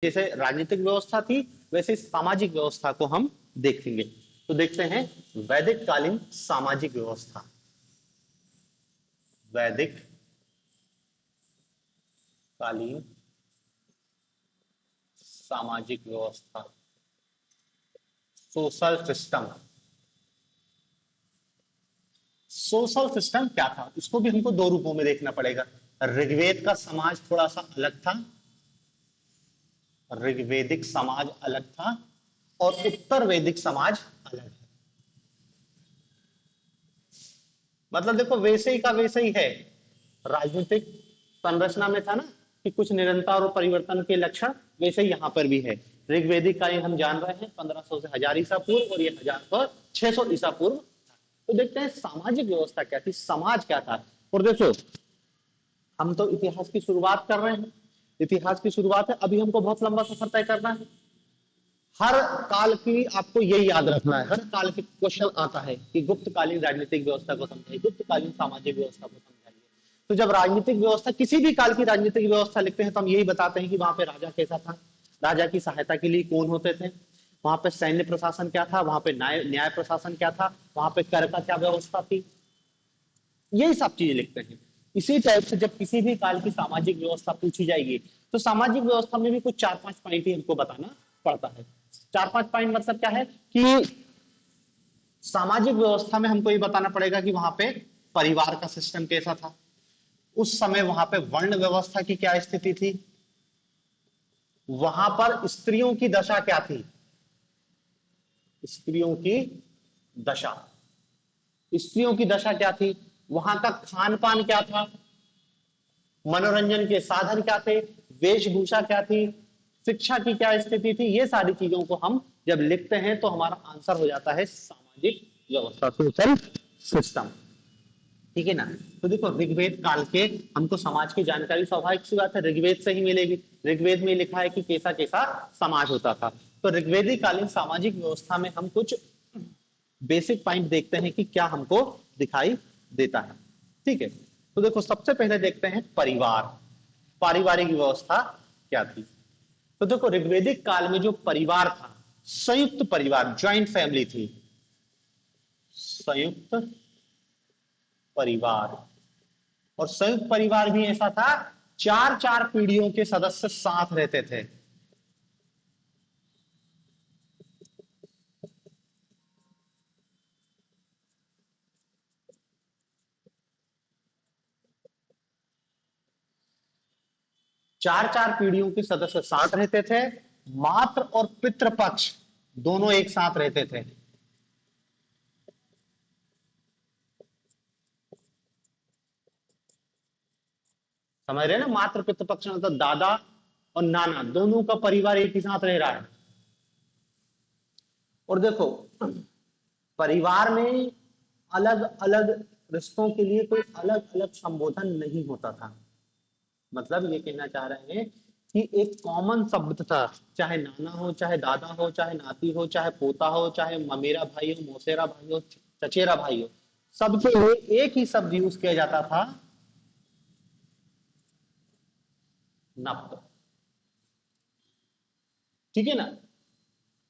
जैसे राजनीतिक व्यवस्था थी वैसे सामाजिक व्यवस्था को हम देखेंगे। तो देखते हैं वैदिक कालीन सामाजिक व्यवस्था। वैदिक कालीन सामाजिक व्यवस्था, सोशल सिस्टम। सोशल सिस्टम क्या था, उसको भी हमको दो रूपों में देखना पड़ेगा। ऋग्वेद का समाज थोड़ा सा अलग था, ऋग्वेदिक समाज अलग था, और उत्तर वैदिक समाज अलग है। मतलब देखो वैसे ही का वैसे ही है। राजनीतिक संरचना में था ना कि कुछ निरंतर और परिवर्तन के लक्षण, वैसे ही यहां पर भी है। ऋग्वेदिक कालीन हम जान रहे हैं 1500 से 1000 ईसा पूर्व, और ये 1000 पर 600 ईसा पूर्व। तो देखते हैं सामाजिक व्यवस्था क्या थी, समाज क्या था। और देखो हम तो इतिहास की शुरुआत कर रहे हैं, इतिहास की शुरुआत है, अभी हमको बहुत लंबा सफर तय करना है। हर काल की आपको यही याद रखना है, हर काल के क्वेश्चन आता है कि गुप्तकालीन राजनीतिक व्यवस्था को समझाइए, गुप्तकालीन सामाजिक व्यवस्था को समझाइए। तो जब राजनीतिक व्यवस्था, किसी भी काल की राजनीतिक व्यवस्था लिखते हैं तो हम यही बताते हैं कि वहां पे राजा कैसा था, राजा की सहायता के लिए कौन होते थे, वहां पे सैन्य प्रशासन क्या था, वहां पे न्याय प्रशासन क्या था, वहां पे कर का क्या व्यवस्था थी, यही सब चीजें लिखते हैं। इसी टाइप से जब किसी भी काल की सामाजिक व्यवस्था पूछी जाएगी तो सामाजिक व्यवस्था में भी कुछ 4-5 पॉइंट ही हमको बताना पड़ता है। 4-5 पॉइंट मतलब क्या है कि सामाजिक व्यवस्था में हमको ये बताना पड़ेगा कि वहां पे परिवार का सिस्टम कैसा था, उस समय वहां पे वर्ण व्यवस्था की क्या स्थिति थी, वहां पर स्त्रियों की दशा क्या थी, स्त्रियों की दशा, स्त्रियों की दशा क्या थी, वहां का खान पान क्या था, मनोरंजन के साधन क्या थे, वेशभूषा क्या थी, शिक्षा की क्या स्थिति थी। ये सारी चीजों को हम जब लिखते हैं तो हमारा आंसर हो जाता है सामाजिक व्यवस्था, सोशल सिस्टम। ठीक है ना। तो देखो ऋग्वेद काल के हमको समाज की जानकारी स्वाभाविक सी बात है ऋग्वेद से ही मिलेगी। ऋग्वेद में लिखा है कि कैसा कैसा समाज होता था। तो ऋग्वेदी कालीन सामाजिक व्यवस्था में हम कुछ बेसिक पॉइंट देखते हैं कि क्या हमको दिखाई देता है। ठीक है। तो देखो सबसे पहले देखते हैं परिवार, पारिवारिक व्यवस्था क्या थी। तो देखो ऋग्वेदिक काल में जो परिवार था, संयुक्त परिवार, ज्वाइंट फैमिली थी, संयुक्त परिवार। और संयुक्त परिवार भी ऐसा था, 4-4 पीढ़ियों के सदस्य साथ रहते थे। चार चार पीढ़ियों के सदस्य साथ रहते थे, मात्र और पितृपक्ष दोनों एक साथ रहते थे। समझ रहे हैं ना, मात्र पितृपक्ष मतलब दादा और नाना दोनों का परिवार एक ही साथ रह रहा है। और देखो परिवार में अलग अलग रिश्तों के लिए कोई अलग अलग संबोधन नहीं होता था। मतलब ये कहना चाह रहे हैं कि एक कॉमन शब्द था, चाहे नाना हो, चाहे दादा हो, चाहे नाती हो, चाहे पोता हो, चाहे ममेरा भाई हो, मौसेरा भाई हो, चचेरा भाई हो, सबके लिए एक ही शब्द यूज किया जाता था, नप्त। ठीक है ना।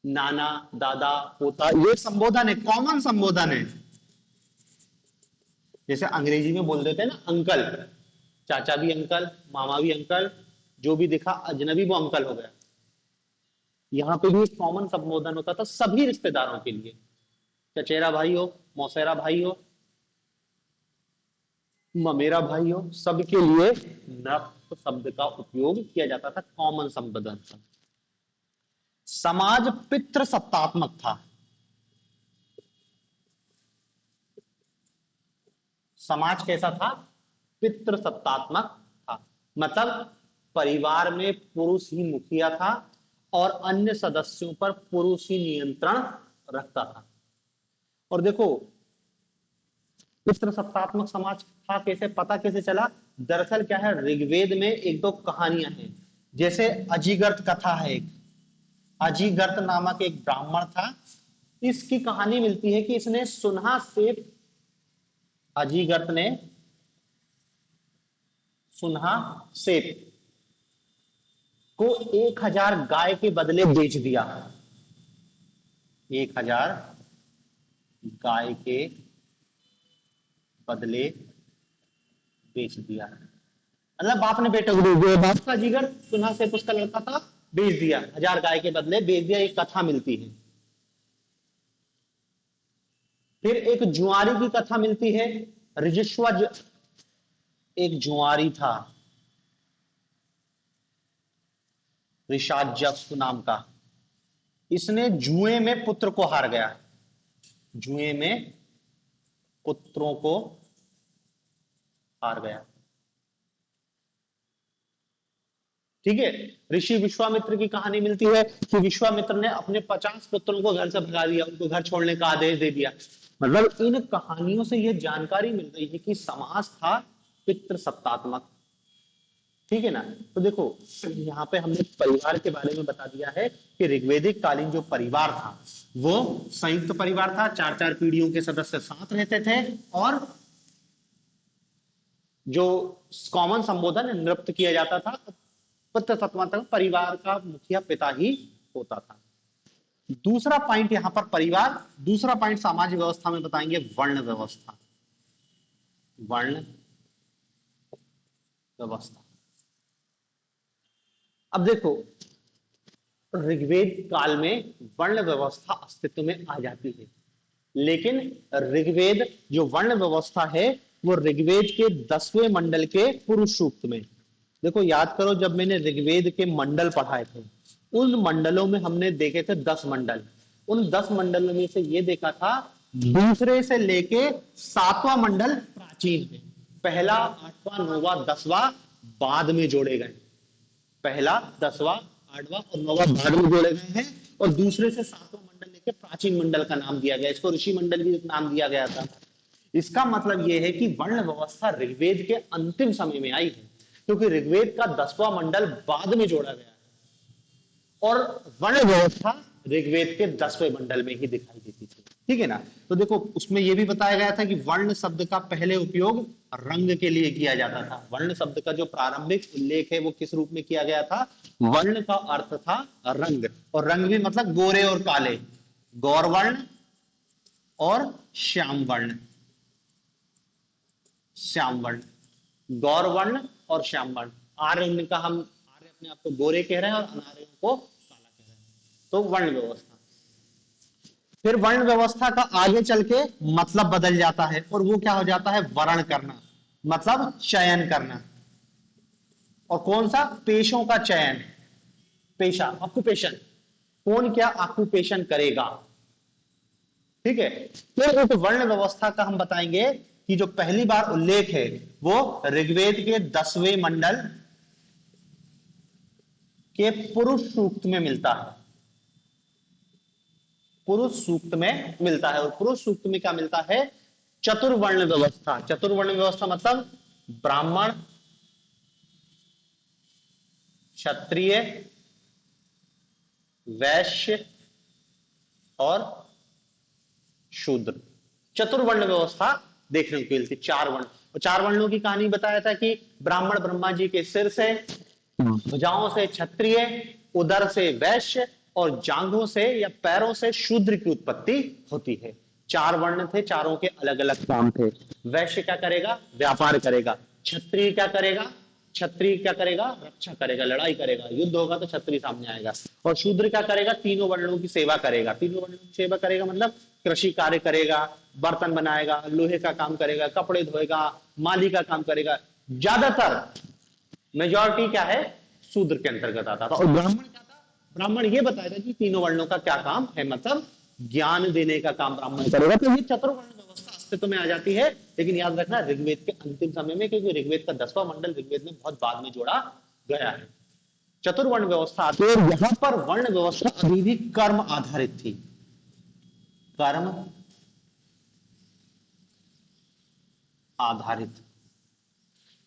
नाना, दादा, पोता, ये संबोधन है, कॉमन संबोधन है। जैसे अंग्रेजी में बोल देते हैं ना अंकल, चाचा भी अंकल, मामा भी अंकल, जो भी दिखा अजनबी वो अंकल हो गया। यहां पे भी एक कॉमन संबोधन होता था सभी रिश्तेदारों के लिए, चचेरा भाई हो, मौसेरा भाई हो, ममेरा भाई हो, सबके लिए नप शब्द का उपयोग किया जाता था, कॉमन संबोधन था। समाज पितृ सत्तात्मक था, समाज कैसा था, पितृ सत्तात्मक था। मतलब परिवार में पुरुष ही मुखिया था और अन्य सदस्यों पर पुरुष ही नियंत्रण रखता था। और देखो पितृ सत्तात्मक समाज था कैसे, पता कैसे चला, दरअसल क्या है, ऋग्वेद में एक दो कहानियां हैं। जैसे अजीगर्त कथा है एक, अजीगर्त नामक एक ब्राह्मण था, इसकी कहानी मिलती है कि इसने सुनहा सेब, अजीगर्त ने सुनहा सेब को 1000 गाय के बदले बेच दिया। 1000 गाय के बदले बेच दिया, मतलब बाप ने बेटे को बेच दिया, बाप का जिगर पुनः से उसका लड़का था, बेच दिया, 1000 गाय के बदले बेच दिया, एक कथा मिलती है। फिर एक जुआरी की कथा मिलती है। रजिस्वा एक जुआरी था, ऋषाजस्व नाम का, इसने जुए में पुत्र को हार गया, जुए में पुत्रों को हार गया। ठीक है। ऋषि विश्वामित्र की कहानी मिलती है कि विश्वामित्र ने अपने 50 पुत्रों को घर से भगा दिया, उनको घर छोड़ने का आदेश दे दिया। मतलब इन कहानियों से यह जानकारी मिल रही है कि समाज था पितृसत्तात्मक। ठीक है ना। तो देखो यहाँ पे हमने परिवार के बारे में बता दिया है कि ऋग्वैदिक कालीन जो परिवार था वो संयुक्त परिवार था, 4-4 पीढ़ियों के सदस्य साथ रहते थे, और जो कॉमन संबोधन निरुक्त किया जाता था, पितृसत्तात्मक परिवार का मुखिया पिता ही होता था। दूसरा पॉइंट यहां पर परिवार, दूसरा पॉइंट सामाजिक व्यवस्था में बताएंगे वर्ण व्यवस्था। वर्ण व्यवस्था, अब देखो ऋग्वेद काल में वर्ण व्यवस्था अस्तित्व में आ जाती है, लेकिन ऋग्वेद जो वर्ण व्यवस्था है वो ऋग्वेद के 10वें मंडल के पुरुष सूक्त में, देखो याद करो जब मैंने ऋग्वेद के मंडल पढ़ाए थे, उन मंडलों में हमने देखे थे 10 मंडल। उन 10 मंडलों में से ये देखा था दूसरे से लेके 7वां मंडल प्राचीन है, पहला 8वां 9वां 10वां बाद में जोड़े गए, पहला 10वां 8वां और 9वां बाद में जोड़े गए हैं, और दूसरे से 7वां मंडल लेके प्राचीन मंडल का नाम दिया गया, इसको ऋषि मंडल भी नाम दिया गया था। इसका मतलब यह है कि वर्ण व्यवस्था ऋग्वेद के अंतिम समय में आई है, क्योंकि ऋग्वेद का 10वां मंडल बाद में जोड़ा गया है, और वर्ण व्यवस्था ऋग्वेद के 10वें मंडल में ही दिखाई देती थी। ठीक है ना। तो देखो उसमें यह भी बताया गया था कि वर्ण शब्द का पहले उपयोग रंग के लिए किया जाता था। वर्ण शब्द का जो प्रारंभिक उल्लेख है वो किस रूप में किया गया था? वर्ण का अर्थ था रंग, और रंग भी मतलब गोरे और काले, गौरवर्ण और श्याम वर्ण, श्याम वर्ण, गौरवर्ण और श्याम वर्ण। आर्य का हम आर्य अपने आप को गोरे कह रहे हैं और अनार्यों को काला कह रहे हैं। तो वर्ण व्यवस्था, फिर वर्ण व्यवस्था का आगे चल के मतलब बदल जाता है, और वो क्या हो जाता है? वर्ण करना, मतलब चयन करना। और कौन सा? पेशों का चयन, पेशा, ऑक्यूपेशन, कौन क्या ऑक्यूपेशन करेगा। ठीक है। फिर इस वर्ण व्यवस्था का हम बताएंगे कि जो पहली बार उल्लेख है वो ऋग्वेद के 10वें मंडल के पुरुष सूक्त में मिलता है, पुरुष सूक्त में मिलता है। और पुरुष सूक्त में क्या मिलता है? चतुर्वर्ण व्यवस्था। चतुर्वर्ण व्यवस्था मतलब ब्राह्मण, क्षत्रिय, वैश्य और शूद्र। चतुर्वर्ण व्यवस्था देखने को मिलती, 4 वर्ण। और 4 वर्णों की कहानी बताया था कि ब्राह्मण ब्रह्मा जी के सिर से, भुजाओं से क्षत्रिय, उदर से वैश्य और जांघों से या पैरों से शूद्र की उत्पत्ति होती है। 4 वर्ण थे, चारों के अलग अलग काम थे। वैश्य क्या करेगा? व्यापार करेगा। क्षत्रिय क्या करेगा? क्षत्रिय क्या करेगा? रक्षा करेगा, लड़ाई करेगा, युद्ध होगा तो क्षत्रिय सामने आएगा। और शूद्र क्या करेगा? तीनों वर्णों की सेवा करेगा। तीनों वर्णों की सेवा करेगा मतलब कृषि कार्य करेगा, बर्तन बनाएगा, लोहे का काम करेगा, कपड़े धोएगा, माली का काम करेगा। ज्यादातर मेजॉरिटी क्या है? शूद्र के अंतर्गत आता था। और ब्राह्मण क्या था? ब्राह्मण ये बताया था कि तीनों वर्णों का क्या काम है, मतलब ज्ञान देने का काम ब्राह्मण करेगा। तो ये चतुर्वर्ण व्यवस्था अस्तित्व में आ जाती है। लेकिन याद रखना ऋग्वेद के अंतिम समय में, क्योंकि ऋग्वेद का 10वां मंडल ऋग्वेद में बहुत बाद में जोड़ा गया है। चतुर्वर्ण व्यवस्था आती है, और यहां पर वर्ण व्यवस्था अभी भी कर्म आधारित थी, कर्म आधारित।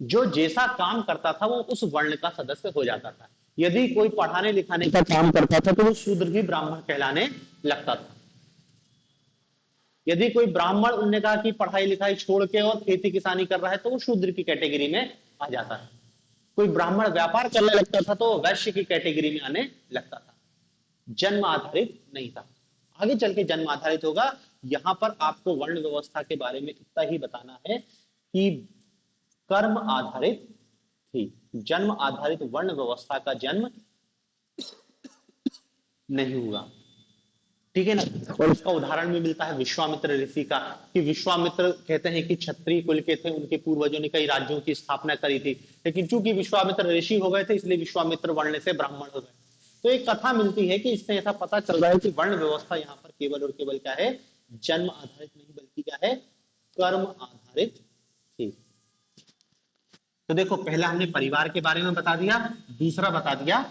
जो जैसा काम करता था वो उस वर्ण का सदस्य हो जाता था। यदि कोई पढ़ाने लिखाने का काम करता था तो वो शूद्र भी ब्राह्मण कहलाने लगता था। यदि कोई ब्राह्मण, उन्होंने कहा कि पढ़ाई लिखाई छोड़ के और खेती किसानी कर रहा है, तो वो शूद्र की कैटेगरी में आ जाता है। कोई ब्राह्मण व्यापार करने लगता था तो वैश्य की कैटेगरी में आने लगता था, जन्म आधारित नहीं था। आगे चल के जन्म आधारित होगा। यहां पर आपको वर्ण व्यवस्था के बारे में इतना ही बताना है कि कर्म आधारित थी, जन्म आधारित वर्ण व्यवस्था का जन्म नहीं हुआ। ठीक है ना। और उसका उदाहरण भी मिलता है विश्वामित्र ऋषि का, कि विश्वामित्र कहते हैं कि क्षत्रिय कुल के थे, उनके पूर्वजों ने कई राज्यों की स्थापना करी थी, लेकिन चूंकि विश्वामित्र ऋषि हो गए थे इसलिए विश्वामित्र वर्ण से ब्राह्मण हो गए। तो एक कथा मिलती है कि इससे ऐसा पता चल रहा है कि वर्ण व्यवस्था यहाँ पर केवल और केवल क्या है, जन्म आधारित नहीं बल्कि क्या है, कर्म आधारित थी। तो देखो पहला हमने परिवार के बारे में बता दिया, दूसरा बता दिया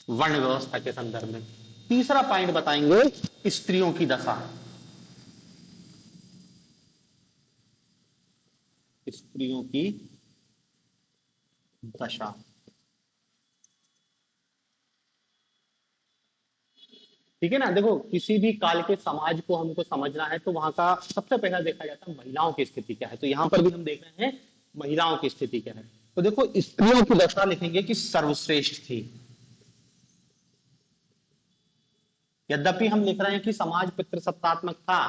वर्ण व्यवस्था के संदर्भ में, तीसरा पॉइंट बताएंगे स्त्रियों की दशा। स्त्रियों की दशा। ठीक है ना। देखो किसी भी काल के समाज को हमको समझना है तो वहां का सबसे पहला देखा जाता है महिलाओं की स्थिति क्या है। तो यहां पर भी हम देख रहे हैं महिलाओं की स्थिति क्या है। तो देखो स्त्रियों की दशा लिखेंगे कि सर्वश्रेष्ठ थी। यद्यपि हम लिख रहे हैं कि समाज पितृसत्तात्मक था,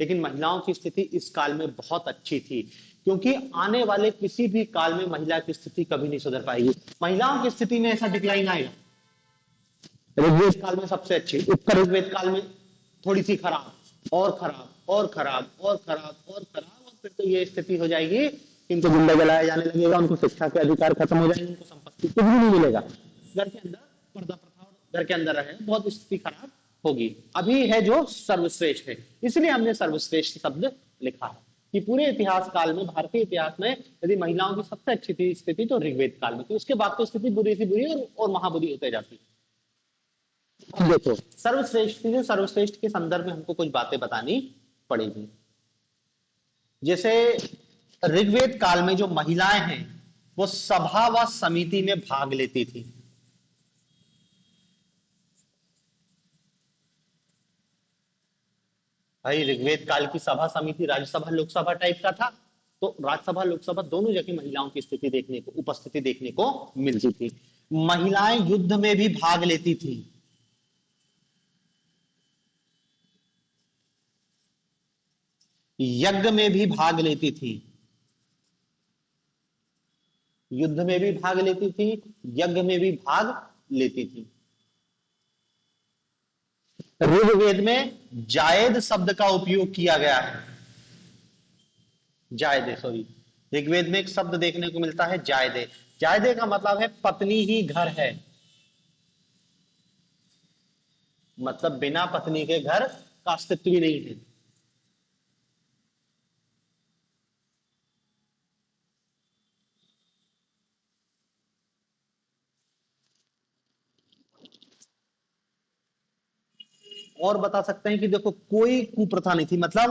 लेकिन महिलाओं की स्थिति इस काल में बहुत अच्छी थी, क्योंकि आने वाले किसी भी काल में महिला की स्थिति कभी नहीं सुधर पाएगी। महिलाओं की स्थिति में ऐसा डिक्लाइन आएगा, ऋग्वेद काल में सबसे अच्छी, उत्तर ऋग्वेद काल में थोड़ी सी खराब, और खराब और खराब और खराब और खराब, और फिर तो ये स्थिति हो जाएगी इनको जिंदा जलाया जाने लगेगा, उनको शिक्षा के अधिकार खत्म हो जाएंगे, उनको संपत्ति कुछ भी नहीं मिलेगा, घर के अंदर पर्दा प्रथा और घर के अंदर रहे, बहुत स्थिति खराब होगी। अभी है जो सर्वश्रेष्ठ है, इसलिए हमने सर्वश्रेष्ठ शब्द लिखा है कि पूरे इतिहास काल में, भारतीय इतिहास में यदि महिलाओं की सबसे अच्छी थी स्थिति तो ऋग्वेद काल में थी, उसके बाद तो स्थिति बुरी सी बुरी और महाबुरी होते जाती है। देखो सर्वश्रेष्ठ थी, सर्वश्रेष्ठ के संदर्भ में हमको कुछ बातें बतानी पड़ेगी। जैसे ऋग्वेद काल में जो महिलाएं हैं वो सभा व समिति में भाग लेती थी। भाई ऋग्वेद काल की सभा समिति राज्यसभा लोकसभा टाइप का था, तो राज्यसभा लोकसभा दोनों जगह महिलाओं की स्थिति देखने को, उपस्थिति देखने को मिलती थी। महिलाएं युद्ध में भी भाग लेती थी। यज्ञ में भी भाग लेती थी, युद्ध में भी भाग लेती थी, यज्ञ में भी भाग लेती थी। ऋग्वेद में जायद शब्द का उपयोग किया गया है। जायदे, सॉरी, ऋग्वेद में एक शब्द देखने को मिलता है जायदे। जायदे का मतलब है पत्नी ही घर है, मतलब बिना पत्नी के घर का अस्तित्व ही नहीं है। और बता सकते हैं कि देखो कोई कुप्रथा नहीं थी, मतलब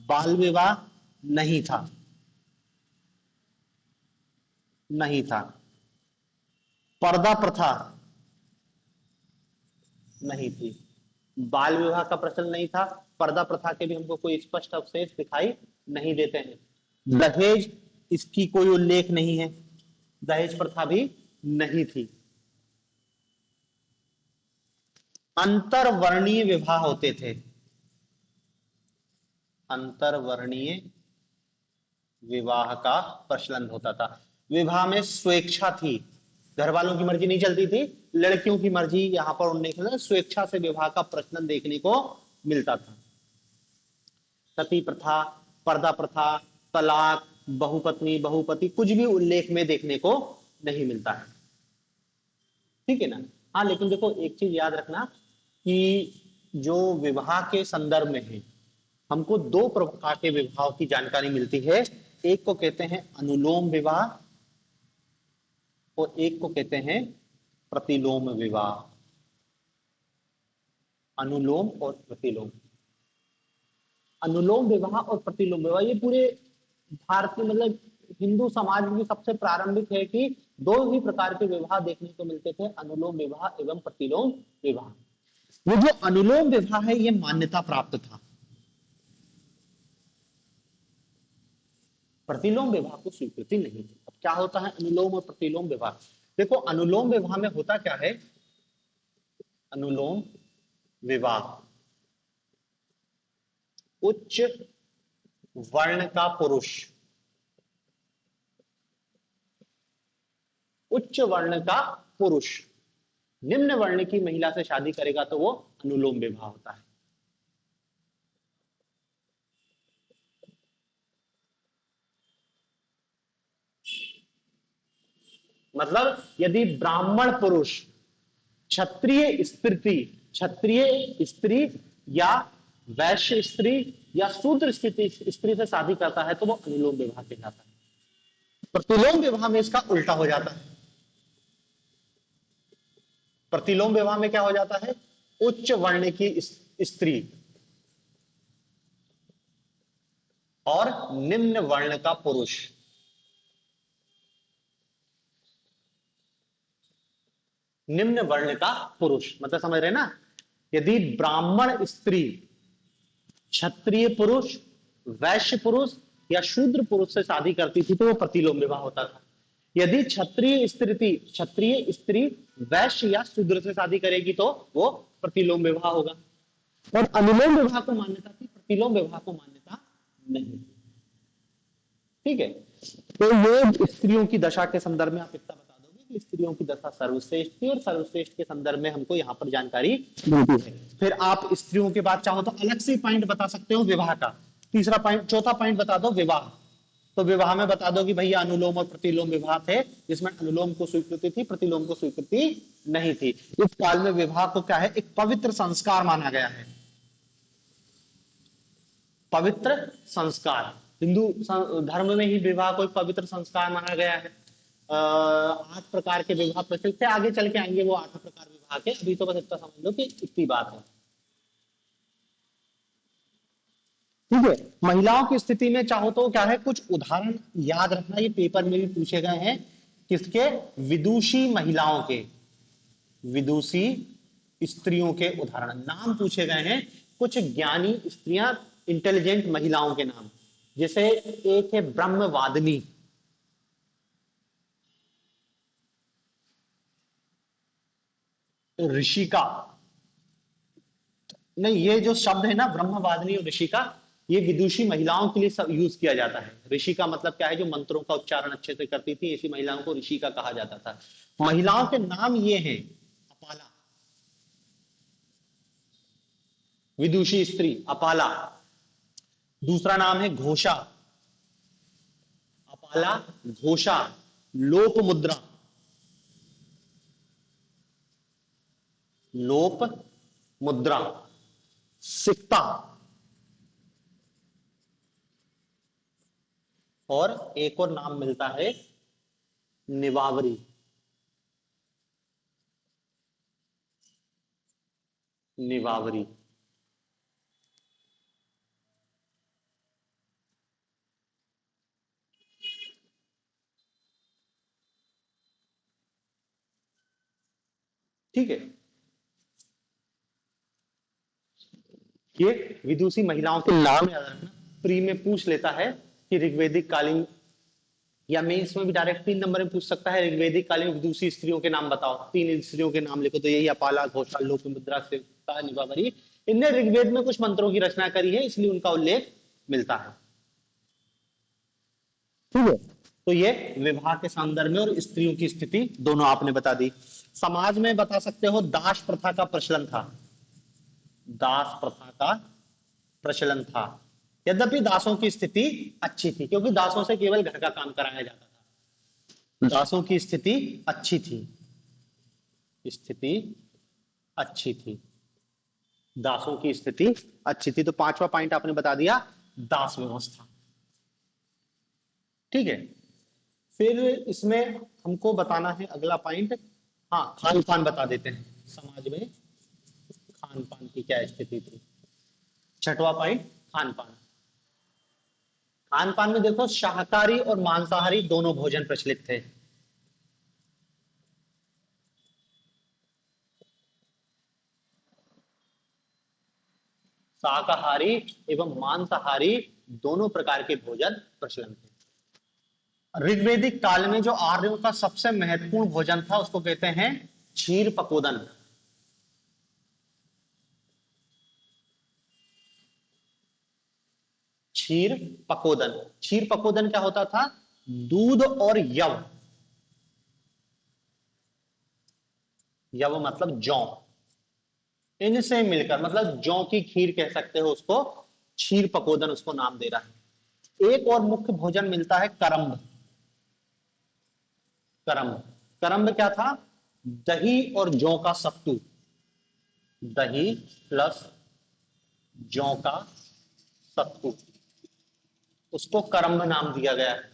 बाल विवाह नहीं था, नहीं था, पर्दा प्रथा नहीं थी, बाल विवाह का प्रचलन नहीं था, पर्दा प्रथा के भी हमको कोई स्पष्ट अवशेष दिखाई नहीं देते हैं। दहेज, इसकी कोई उल्लेख नहीं है, दहेज प्रथा भी नहीं थी। अंतरवर्णीय विवाह होते थे, अंतरवर्णीय विवाह का प्रचलन होता था। विवाह में स्वेच्छा थी, घर वालों की मर्जी नहीं चलती थी, लड़कियों की मर्जी यहां पर उन्हें स्वेच्छा से विवाह का प्रचलन देखने को मिलता था। सती प्रथा, पर्दा प्रथा, तलाक, बहुपत्नी, बहुपति कुछ भी उल्लेख में देखने को नहीं मिलता है। ठीक है ना। हाँ लेकिन देखो एक चीज याद रखना कि जो विवाह के संदर्भ में है, हमको दो प्रकार के विवाह की जानकारी मिलती है। एक को कहते हैं अनुलोम विवाह और एक को कहते हैं प्रतिलोम विवाह। अनुलोम और प्रतिलोम, अनुलोम विवाह और प्रतिलोम विवाह ये पूरे भारतीय मतलब हिंदू समाज में सबसे प्रारंभिक है कि दो ही प्रकार के विवाह देखने को मिलते थे, अनुलोम विवाह एवं प्रतिलोम विवाह। ये जो अनुलोम विवाह है ये मान्यता प्राप्त था, प्रतिलोम विवाह को स्वीकृति नहीं थी। अब क्या होता है अनुलोम और प्रतिलोम विवाह? देखो अनुलोम विवाह में होता क्या है, अनुलोम विवाह उच्च वर्ण का पुरुष उच्च वर्ण का पुरुष निम्न वर्ण की महिला से शादी करेगा तो वो अनुलोम विवाह होता है। मतलब यदि ब्राह्मण पुरुष क्षत्रिय स्त्री या वैश्य स्त्री या शूद्र स्त्री से शादी करता है तो वो अनुलोम विवाह कहलाता है। प्रतिलोम विवाह में इसका उल्टा हो जाता है। प्रतिलोम विवाह में क्या हो जाता है, उच्च वर्ण की स्त्री और निम्न वर्ण का पुरुष निम्न वर्ण का पुरुष मतलब समझ रहे ना, यदि ब्राह्मण स्त्री क्षत्रिय पुरुष वैश्य पुरुष या शूद्र पुरुष से शादी करती थी तो वो प्रतिलोम विवाह होता था। यदि क्षत्रिय स्त्री वैश्य या शूद्र से शादी करेगी तो वो प्रतिलोम विवाह होगा। और अनुलोम विवाह को मान्यता थी, प्रतिलोम विवाह को मान्यता नहीं। ठीक है, तो ये स्त्रियों की दशा के संदर्भ में आप इतना बता दोगे कि स्त्रियों की दशा सर्वश्रेष्ठ थी और सर्वश्रेष्ठ के संदर्भ में हमको यहाँ पर जानकारी मिलती है। फिर आप स्त्रियों के बाद चाहो तो अलग से पॉइंट बता सकते हो विवाह का। तीसरा पॉइंट, चौथा पॉइंट बता दो विवाह। तो विवाह में बता दो कि भैया अनुलोम और प्रतिलोम विवाह थे, जिसमें अनुलोम को स्वीकृति थी, प्रतिलोम को स्वीकृति नहीं थी। इस काल में विवाह को क्या है, एक पवित्र संस्कार माना गया है। पवित्र संस्कार, हिंदू धर्म में ही विवाह को एक पवित्र संस्कार माना गया है। 8 प्रकार के विवाह प्रचलित थे, आगे चल के आएंगे वो 8 प्रकार विवाह के। अभी तो बस इतना समझ लो कि इतनी बात है। ठीक है, महिलाओं की स्थिति में चाहो तो क्या है, कुछ उदाहरण याद रखना, ये पेपर में भी पूछे गए हैं। किसके? विदुषी महिलाओं के, विदुषी स्त्रियों के उदाहरण नाम पूछे गए हैं। कुछ ज्ञानी स्त्रियां, इंटेलिजेंट महिलाओं के नाम, जैसे एक है ब्रह्मवादिनी, ऋषिका। नहीं, ये जो शब्द है ना ब्रह्मवादिनी और ऋषिका, ये विदुषी महिलाओं के लिए यूज किया जाता है। ऋषिका मतलब क्या है, जो मंत्रों का उच्चारण अच्छे से करती थी, ऐसी महिलाओं को ऋषिका कहा जाता था। महिलाओं के नाम ये हैं, अपाला, विदुषी स्त्री अपाला। दूसरा नाम है घोषा, अपाला घोषा। लोप मुद्रा, लोप मुद्रा। सिक्ता, और एक और नाम मिलता है निवावरी, निवावरी। ठीक है, ये विदुषी महिलाओं के नाम याद रखना। प्री में पूछ लेता है कि ऋग्वेदिक कालीन, या मैं इसमें भी डायरेक्ट 3 नंबर में पूछ सकता है, ऋग्वेदिक कालीन विदुषी स्त्रियों के नाम बताओ। 3 स्त्रियों के नाम लिखो, तो यही अपाला, घोषा, लोकमुद्रा, सिक्ता, निवावरी। इनने ऋग्वेद में कुछ मंत्रों की रचना करी है, इसलिए उनका उल्लेख मिलता है। ठीक है, तो ये विवाह के संदर्भ में और स्त्रियों की स्थिति दोनों आपने बता दी। समाज में बता सकते हो दास प्रथा का प्रचलन था, दास प्रथा का प्रचलन था। यद्यपि दासों की स्थिति अच्छी थी, क्योंकि दासों से केवल घर का काम कराया जाता था। दासों की स्थिति अच्छी थी, स्थिति अच्छी थी, दासों की स्थिति अच्छी थी। तो 5वां पॉइंट आपने बता दिया, दास व्यवस्था। ठीक है, फिर इसमें हमको बताना है अगला पॉइंट, हाँ खान पान बता देते हैं, समाज में खान पान की क्या स्थिति थी। 6वां पॉइंट, खान पान। खान पान में देखो शाकाहारी और मांसाहारी दोनों भोजन प्रचलित थे। शाकाहारी एवं मांसाहारी दोनों प्रकार के भोजन प्रचलन थे। ऋग्वैदिक काल में जो आर्यों का सबसे महत्वपूर्ण भोजन था उसको कहते हैं क्षीर पकोदन। क्षीर पकोदन। क्षीर पकोदन क्या होता था? दूध और यव, यव मतलब जौ, इनसे मिलकर, मतलब जौ की खीर कह सकते हो उसको, क्षीर पकोदन उसको नाम दे रहा है। एक और मुख्य भोजन मिलता है करम्ब। करम्ब, करम्ब क्या था? दही और जौ का सत्तू, दही प्लस जौ का सत्तू, उसको करम्ब नाम दिया गया है।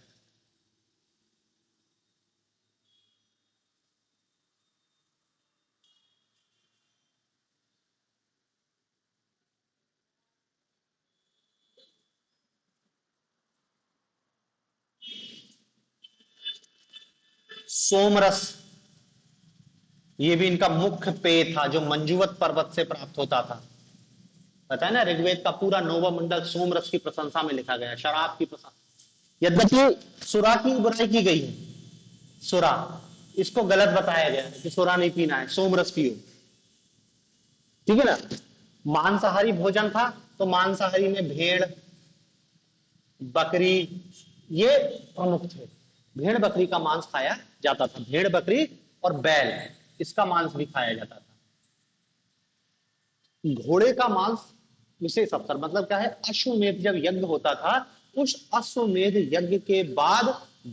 सोमरस, ये भी इनका मुख्य पेय था जो मंजुवत पर्वत से प्राप्त होता था। पता है ना, ऋग्वेद का पूरा नौवा मंडल सोमरस की प्रशंसा में लिखा गया है, शराब की प्रशंसा। यद्यपि सुरा की बुराई की गई है, सुरा, इसको गलत बताया गया है कि सुरा नहीं पीना है, सोमरस पियो। ठीक है ना। मांसाहारी भोजन था, तो मांसाहारी में भेड़, बकरी, ये प्रमुख थे। भेड़ बकरी का मांस खाया जाता था, भेड़ बकरी और बैल, इसका मांस भी खाया जाता था। घोड़े का मांस विशेष अवसर, मतलब क्या है, अश्वमेध जब यज्ञ होता था, उस अश्वमेध यज्ञ के बाद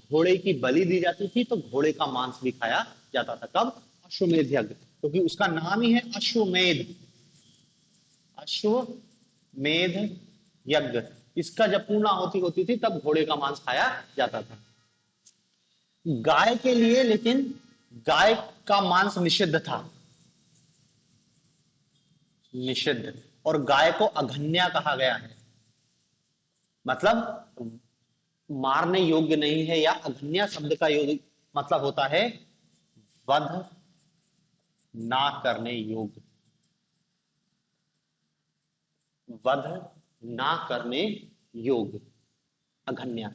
घोड़े की बलि दी जाती थी, तो घोड़े का मांस भी खाया जाता था। कब? अश्वमेध यज्ञ, क्योंकि उसका नाम ही है अश्वमेध, अश्वमेध यज्ञ। इसका जब पूर्णाहुति होती थी तब घोड़े का मांस खाया जाता था। गाय के लिए लेकिन गाय का मांस निषिद्ध था, निषिद्ध, और गाय को अघन्या कहा गया है, मतलब मारने योग्य नहीं है, या अघन्या शब्द का मतलब होता है वध ना करने योग्य, वध ना करने योग्य, अघन्या।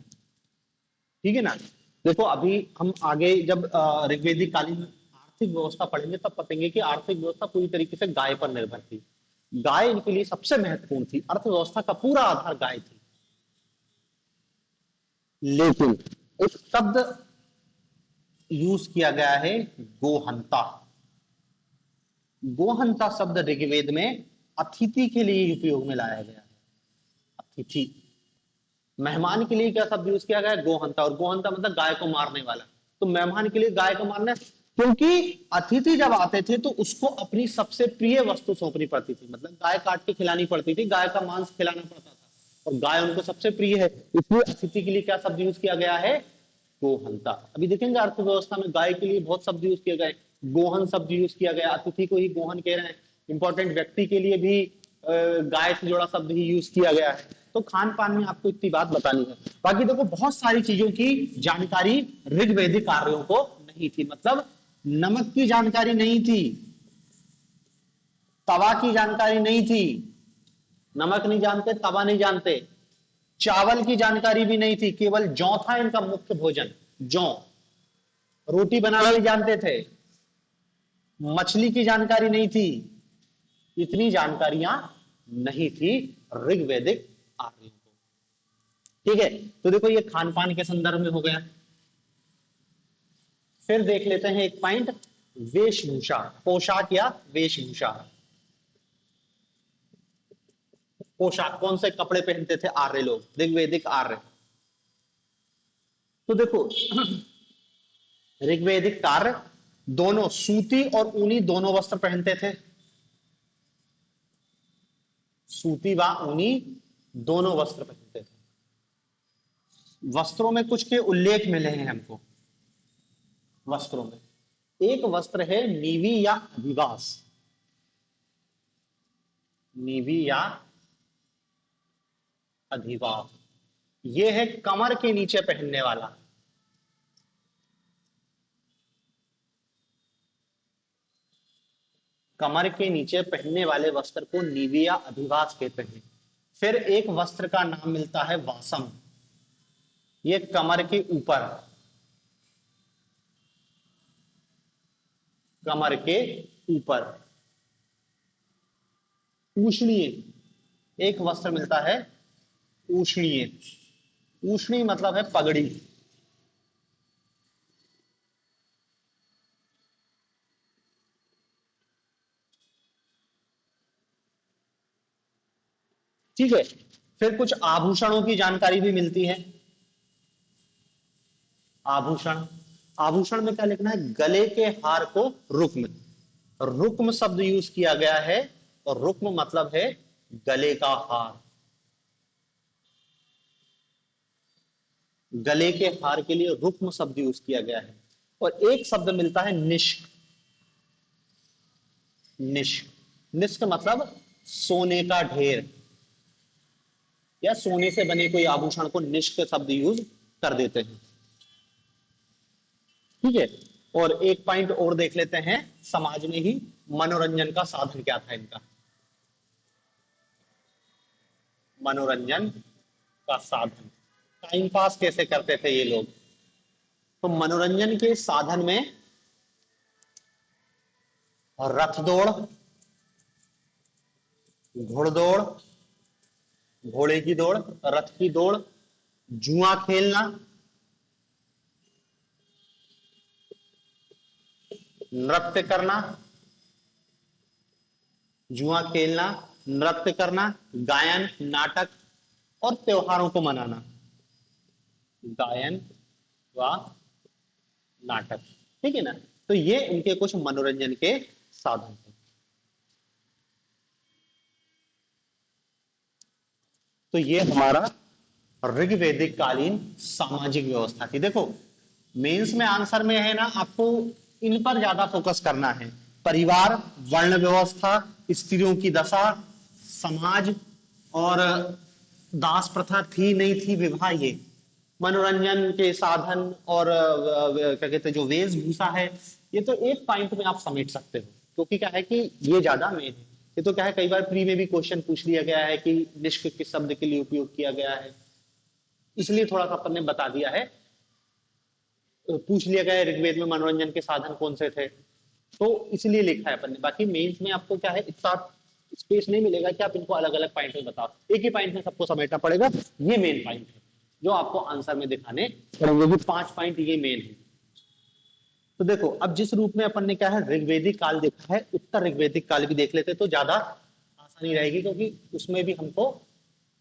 ठीक है ना। देखो अभी हम आगे जब ऋग्वेदिक कालीन आर्थिक व्यवस्था पढ़ेंगे तब पतेंगे कि आर्थिक व्यवस्था पूरी तरीके से गाय पर निर्भर थी। गाय इनके लिए सबसे महत्वपूर्ण थी, अर्थव्यवस्था का पूरा आधार गाय थी। लेकिन एक शब्द यूज किया गया है, गोहंता। गोहंता शब्द ऋग्वेद में अतिथि के लिए उपयोग में लाया गया है। अतिथि, मेहमान के लिए क्या शब्द यूज किया गया है? गोहंता। और गोहंता मतलब गाय को मारने वाला। तो मेहमान के लिए गाय को मारना, क्योंकि अतिथि जब आते थे तो उसको अपनी सबसे प्रिय वस्तु सौंपनी पड़ती थी, मतलब गाय काट के खिलानी पड़ती थी, गाय का मांस खिलाना पड़ता था, और गाय उनको सबसे प्रिय है, इसलिए अतिथि के लिए क्या शब्द यूज किया गया है? गोहंता। अभी देखेंगे अर्थव्यवस्था में गाय के लिए बहुत शब्द यूज किए गए, गोहन शब्द यूज किया गया, अतिथि को ही गोहन कह रहे हैं। इंपॉर्टेंट व्यक्ति के लिए भी गाय से जुड़ा शब्द ही यूज किया गया है। तो खान पान में आपको इतनी बात बतानी है। बाकी देखो बहुत सारी चीजों की जानकारी ऋग्वैदिक कार्यों को नहीं थी, मतलब नमक की जानकारी नहीं थी, तवा की जानकारी नहीं थी, नमक नहीं जानते, तवा नहीं जानते, चावल की जानकारी भी नहीं थी, केवल जौ था इनका मुख्य भोजन, जौ। रोटी बनाना नहीं जानते थे, मछली की जानकारी नहीं थी, इतनी जानकारियां नहीं थी ऋग्वैदिक आर्यों को। ठीक है, तो देखो ये खान पान के संदर्भ में हो गया। फिर देख लेते हैं एक पॉइंट, वेशभूषा, पोशाक या वेशभूषा। पोशाक, कौन से कपड़े पहनते थे आर्य लोग, ऋग्वैदिक आर्य? तो देखो ऋग्वैदिक कार्य दोनों सूती और ऊनी दोनों वस्त्र पहनते थे, सूती व ऊनी दोनों वस्त्र पहनते थे। वस्त्रों में कुछ के उल्लेख मिले हैं हमको, वस्त्रों में एक वस्त्र है नीवी या अधिवास, नीवी या अधिवास, ये है कमर के नीचे पहनने वाला, कमर के नीचे पहनने वाले वस्त्र को नीवी या अधिवास कहते हैं। फिर एक वस्त्र का नाम मिलता है वासम, ये कमर के ऊपर, कमर के ऊपर उष्णीय एक वस्त्र मिलता है, उष्णीय। उष्णी मतलब है पगड़ी। ठीक है, फिर कुछ आभूषणों की जानकारी भी मिलती है। आभूषण, आभूषण में क्या लिखना है, गले के हार को रुक्म, रुक्म शब्द यूज किया गया है, और रुक्म मतलब है गले का हार। गले के हार के लिए रुक्म शब्द यूज किया गया है। और एक शब्द मिलता है निष्क, निष्क, निष्क मतलब सोने का ढेर, या सोने से बने कोई आभूषण को निष्क शब्द यूज कर देते हैं। ठीक है, और एक पॉइंट और देख लेते हैं, समाज में ही मनोरंजन का साधन क्या था इनका। मनोरंजन का साधन, टाइम पास कैसे करते थे ये लोग, तो मनोरंजन के साधन में रथ दौड़, घुड़दौड़, घोड़े की दौड़, रथ की दौड़, जुआ खेलना, नृत्य करना, जुआ खेलना, नृत्य करना, गायन, नाटक और त्योहारों को मनाना। गायन व नाटक, ठीक है ना। तो ये इनके कुछ मनोरंजन के साधन थे। तो ये हमारा ऋग्वैदिक कालीन सामाजिक व्यवस्था थी। देखो मेंस में आंसर में है ना, आपको इन पर ज्यादा फोकस करना है। परिवार, वर्ण व्यवस्था, स्त्रियों की दशा, समाज, और दास प्रथा थी नहीं थी, विवाह, ये मनोरंजन के साधन, और क्या कहते हैं जो वेशभूषा है, ये तो एक पॉइंट में आप समेट सकते हो, क्योंकि क्या है कि ये ज्यादा मेन है। ये तो क्या है, कई बार प्री में भी क्वेश्चन पूछ लिया गया है कि निष्क किस शब्द के लिए उपयोग किया गया है, इसलिए थोड़ा सा अपन ने बता दिया है। पूछ लिया गया है ऋग्वेद में मनोरंजन के साधन कौन से थे, तो इसलिए लिखा है अपन ने। बाकी मेंस में आपको क्या है, इतना स्पेस नहीं मिलेगा कि आप इनको अलग अलग पॉइंट में बताओ, एक ही पॉइंट में सबको समेटना पड़ेगा। ये मेन पॉइंट है जो आपको आंसर में दिखाने पड़ेंगे, भी 5 पॉइंट ये मेन है। तो देखो अब जिस रूप में अपन ने क्या है ऋग्वेदिक काल देखा है, उत्तर ऋग्वेदिक काल भी देख लेते तो ज्यादा आसानी रहेगी, क्योंकि उसमें भी हमको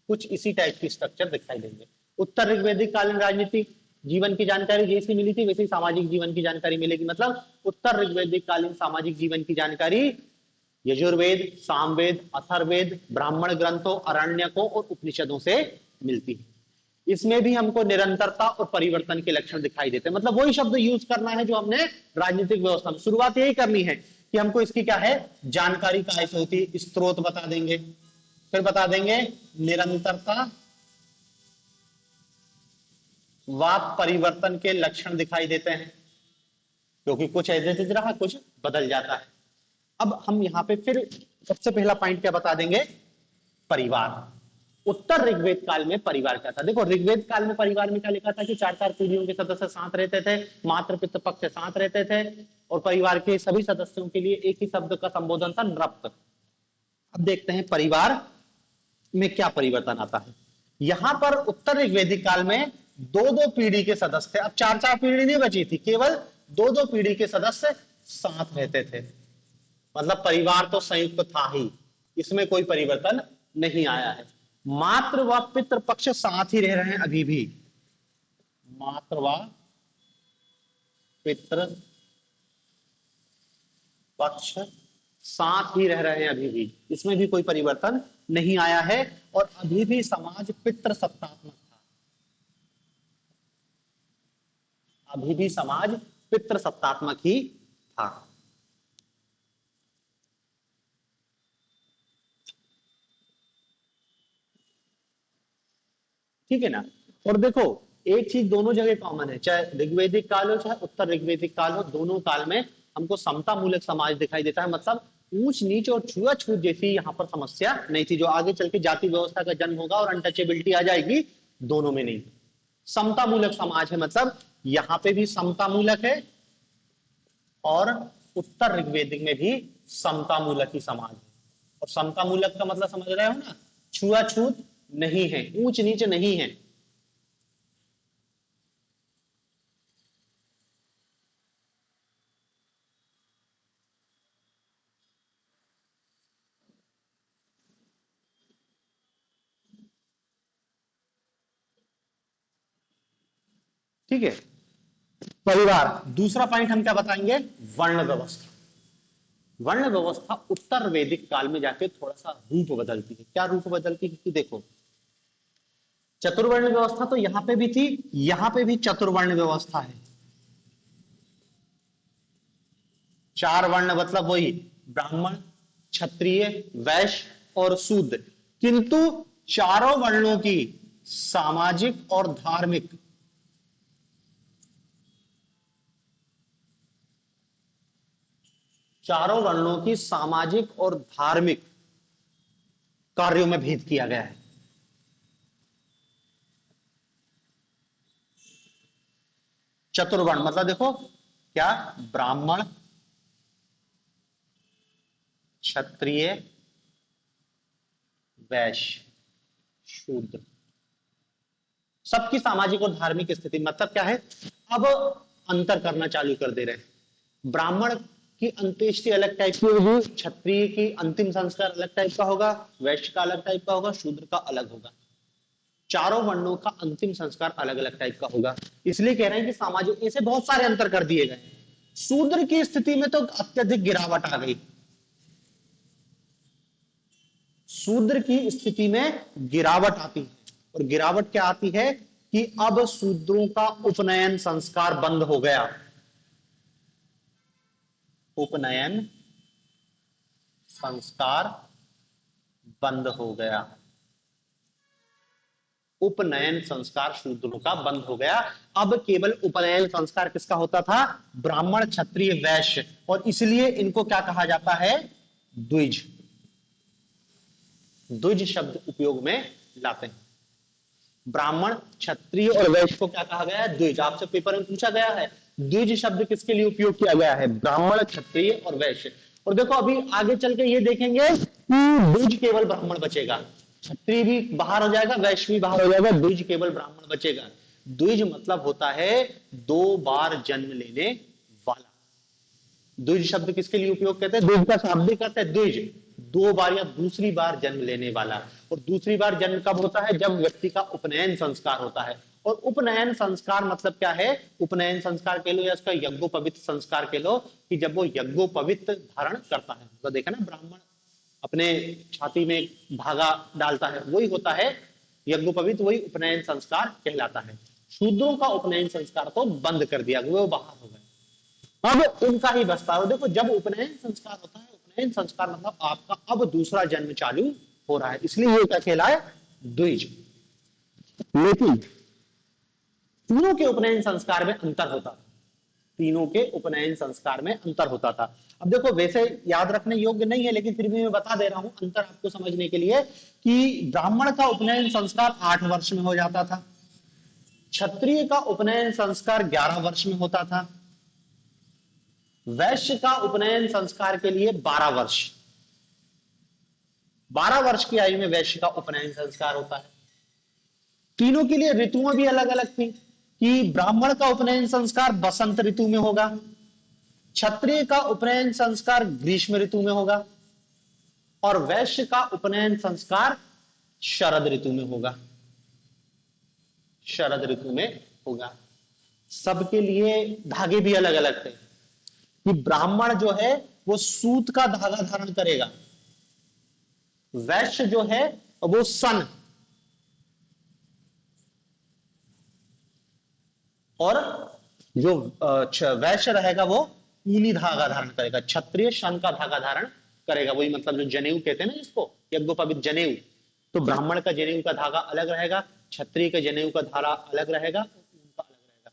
कुछ इसी टाइप की स्ट्रक्चर दिखाई देंगे। उत्तर ऋग्वेदिक कालीन राजनीतिक जीवन की जानकारी जैसी मिली थी वैसे ही सामाजिक जीवन की जानकारी मिलेगी। मतलब उत्तर ऋग्वेदिक कालीन सामाजिक जीवन की जानकारी यजुर्वेद, सामवेद, अथर्ववेद, ब्राह्मण ग्रंथों, अरण्यकों और उपनिषदों से मिलती है। इसमें भी हमको निरंतरता और परिवर्तन के लक्षण दिखाई देते हैं। मतलब वही शब्द यूज करना है जो हमने राजनीतिक व्यवस्था में, शुरुआत यही करनी है कि हमको इसकी क्या है जानकारी कहां से होती है, स्त्रोत बता देंगे, फिर बता देंगे निरंतरता व परिवर्तन के लक्षण दिखाई देते हैं, क्योंकि कुछ ऐसे रहा, कुछ बदल जाता है। अब हम यहां पे फिर सबसे पहला पॉइंट क्या बता देंगे, परिवार। उत्तर ऋग्वेद काल में परिवार क्या था। देखो ऋग्वेद काल में परिवार में क्या लिखा था कि 4-4 पीढ़ियों के सदस्य साथ रहते थे, मातृ पितृ पक्ष साथ रहते थे, और परिवार के सभी सदस्यों के लिए एक ही शब्द का संबोधन था, नृप। अब देखते हैं परिवार में क्या परिवर्तन आता है। यहां पर उत्तर ऋग्वेदिक काल में 2-2 पीढ़ी के सदस्य थे। अब 4-4 पीढ़ी नहीं बची थी, केवल 2-2 पीढ़ी के सदस्य साथ रहते थे। मतलब परिवार तो संयुक्त था ही, इसमें कोई परिवर्तन नहीं आया है। मातृ व पितृ पक्ष साथ ही रह रहे हैं अभी भी, मातृ व पितृ पक्ष साथ ही रह रहे हैं अभी भी, इसमें भी कोई परिवर्तन नहीं आया है, और अभी भी समाज पितृ सत्तात्मक था, अभी भी समाज पितृ सत्तात्मक ही था। ठीक है ना। और देखो एक चीज दोनों जगह कॉमन है, चाहे ऋग्वेदिक काल हो चाहे उत्तर ऋग्वेदिक काल हो, दोनों काल में हमको समता मूलक समाज दिखाई देता है। मतलब ऊंच नीच और छुआछूत जैसी यहाँ पर समस्या नहीं थी, जो आगे चल के जाति व्यवस्था का जन्म होगा और अनटचेबिलिटी आ जाएगी, दोनों में नहीं। समता मूलक समाज है, मतलब यहां पे भी समता मूलक है और उत्तर ऋग्वेदिक में भी समता मूलक ही समाज है। और समता मूलक का मतलब समझ रहे हो ना, छुआछूत नहीं है, ऊंच नीच नहीं है। ठीक है, परिवार। दूसरा पॉइंट हम क्या बताएंगे, वर्ण व्यवस्था। वर्ण व्यवस्था उत्तर वैदिक काल में जाके थोड़ा सा रूप बदलती है। क्या रूप बदलती है कि देखो, चतुर्वर्ण व्यवस्था तो यहां पे भी थी, यहां पे भी चतुर्वर्ण व्यवस्था है। चार वर्ण मतलब वही ब्राह्मण, क्षत्रिय, वैश्य और शूद्र। किंतु चारों वर्णों की सामाजिक और धार्मिक चारों वर्णों की सामाजिक और धार्मिक कार्यों में भेद किया गया है। चतुर्वर्ण मतलब देखो क्या, ब्राह्मण, क्षत्रिय, वैश्य, शूद्र, सबकी सामाजिक और धार्मिक स्थिति मतलब क्या है, अब अंतर करना चालू कर दे रहे हैं। ब्राह्मण की अंत्येष्टि अलग टाइप की होगी, क्षत्रिय की अंतिम संस्कार अलग टाइप का होगा, वैश्य का अलग टाइप का होगा, शूद्र का अलग होगा। चारों वर्णों का अंतिम संस्कार अलग अलग टाइप का होगा। इसलिए कह रहे हैं कि सामाजिक इसे बहुत सारे अंतर कर दिए गए। शूद्र की स्थिति में तो अत्यधिक गिरावट आ गई, शूद्र की स्थिति में गिरावट आती है। और गिरावट क्या आती है कि अब शूद्रों का उपनयन संस्कार बंद हो गया। उपनयन संस्कार बंद हो गया। उपनयन संस्कार शूद्रों का बंद हो गया। अब केवल उपनयन संस्कार किसका होता था, ब्राह्मण, क्षत्रिय, वैश्य। और इसलिए इनको क्या कहा जाता है, द्विज। द्विज शब्द उपयोग में लाते हैं। ब्राह्मण, क्षत्रिय और वैश्य को क्या कहा गया है, द्विज। आपसे पेपर में पूछा गया है द्विज शब्द किसके लिए उपयोग किया गया है, ब्राह्मण, क्षत्रिय और वैश्य। और देखो अभी आगे चल के ये देखेंगे कि द्विज केवल ब्राह्मण बचेगा, क्षत्रिय भी बाहर हो जाएगा, वैश्य भी बाहर हो जाएगा, द्विज केवल ब्राह्मण बचेगा। द्विज मतलब होता है दो बार जन्म लेने वाला। द्विज शब्द किसके लिए उपयोग करते हैं, द्विज का शाब्दिक अर्थ है द्विज, दो बार या दूसरी बार जन्म लेने वाला। और दूसरी बार जन्म कब होता है, जब व्यक्ति का उपनयन संस्कार होता है। और उपनयन संस्कार मतलब क्या है, उपनयन संस्कार कह लो या उसका यज्ञोपवीत संस्कार कह लो, कि जब वो यज्ञोपवीत धारण करता है। तो देखा ना, ब्राह्मण अपने छाती में धागा डालता है, वही होता है यज्ञोपवीत, वही उपनयन संस्कार कहलाता है। शूद्रों का उपनयन संस्कार तो बंद कर दिया, वो बाहर हो गए। अब उनका ही बसता है। देखो जब उपनयन संस्कार होता है, उपनयन संस्कार मतलब आपका अब दूसरा जन्म चालू हो रहा है, इसलिए ये क्या कहलाए, द्विज। लेकिन तीनों के उपनयन संस्कार में अंतर होता था, तीनों के उपनयन संस्कार में अंतर होता था। अब देखो वैसे याद रखने योग्य नहीं है, लेकिन फिर भी मैं बता दे रहा हूं अंतर आपको समझने के लिए, कि ब्राह्मण का उपनयन संस्कार 8 वर्ष में हो जाता था, क्षत्रिय का उपनयन संस्कार 11 वर्ष में होता था, वैश्य का उपनयन संस्कार के लिए 12 वर्ष, 12 वर्ष की आयु में वैश्य का उपनयन संस्कार होता है। तीनों के लिए ऋतुएं भी अलग अलग थी, कि ब्राह्मण का उपनयन संस्कार बसंत ऋतु में होगा, क्षत्रिय का उपनयन संस्कार ग्रीष्म ऋतु में होगा, और वैश्य का उपनयन संस्कार शरद ऋतु में होगा, शरद ऋतु में होगा। सबके लिए धागे भी अलग अलग थे, कि ब्राह्मण जो है वो सूत का धागा धारण करेगा, वैश्य जो है वो सन, और जो वैश्य रहेगा वो ऊनी धागा धारण करेगा, क्षत्रिय शन का धागा धारण करेगा। वही मतलब जो जनेऊ कहते हैं ना जिसको, यज्ञोपवीत जनेऊ। तो ब्राह्मण का जनेऊ का धागा अलग रहेगा, क्षत्रिय के जनेऊ का धागा अलग रहेगा, उनका अलग रहेगा।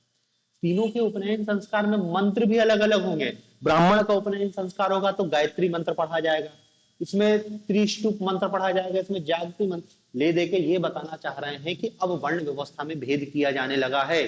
तीनों के उपनयन संस्कार में मंत्र भी अलग अलग होंगे। ब्राह्मण का उपनयन संस्कार होगा तो गायत्री मंत्र पढ़ा जाएगा, इसमें त्रिष्टुप मंत्र पढ़ा जाएगा, इसमें जागती मंत्र ले देके ये बताना चाह रहे हैं कि अब वर्ण व्यवस्था में भेद किया जाने लगा है।